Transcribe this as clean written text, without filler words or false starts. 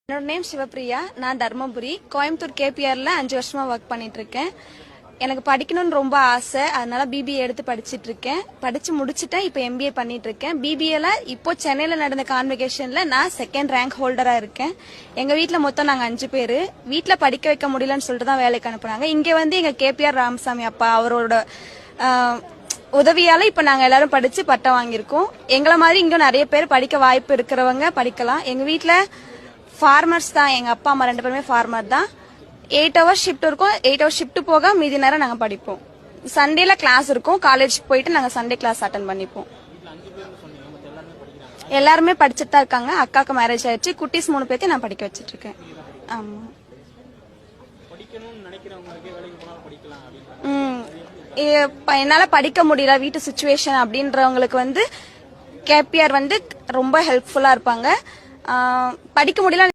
என்னோட நேம் சிவப்பிரியா. நான் தர்மபுரி கோயம்புத்தூர் கேபிஆர்ல 5 வருஷமா ஒர்க் பண்ணிட்டு இருக்கேன். எனக்கு படிக்கணும்னு ரொம்ப ஆசை, அதனால பிபிஏ எடுத்து படிச்சிட்டு இருக்கேன். படிச்சு முடிச்சுட்டேன். இப்போ எம்பிஏ பண்ணிட்டு இருக்கேன். பிபிஏல இப்போ சென்னையில நடந்த கான்வெகேஷன்ல நான் 2nd ரேங்க் ஹோல்டரா இருக்கேன். எங்க வீட்ல மொத்தம் நாங்க 5 பேரு. வீட்ல படிக்க வைக்க முடியலன்னு சொல்லிட்டு தான் வேலைக்கு அனுப்புனாங்க. இங்க வந்து எங்க கேபிஆர் ராமசாமி அப்பா அவரோட உதவியால இப்ப நாங்க எல்லாரும் படிச்சு பட்டம் வாங்கியிருக்கோம். எங்களை மாதிரி இங்க நிறைய பேர் படிக்க வாய்ப்பு இருக்கிறவங்க படிக்கலாம். எங்க வீட்ல ஃபார்மர்ஸ் தான். எங்க அப்பா அம்மா 2 பேருமே ஃபார்மர் தான். 8 ஹவர்ஸ் ஷிஃப்ட் இருக்கும். 8 ஹவர்ஸ் ஷிஃப்ட் போக மீதி நேரம் நாங்க படிப்போம். சண்டேல கிளாஸ் இருக்கும். காலேஜ் போயிட்டு நாங்க சண்டே கிளாஸ் அட்டன் பண்ணிப்போம். எல்லாருமே படிச்சுட்டு தான் இருக்காங்க. அக்காக்கு மேரேஜ் ஆயிடுச்சு. குட்டீஸ் 3 பேர்த்தையும் நான் படிக்க வச்சிட்டு இருக்கேன். ஆமா. என்னால படிக்க முடியல வீட்டு சிச்சுவேஷன் அப்படின்றவங்களுக்கு வந்து கேபிஆர் வந்து ரொம்ப ஹெல்ப்ஃபுல்லா இருப்பாங்க. படிக்க முடியல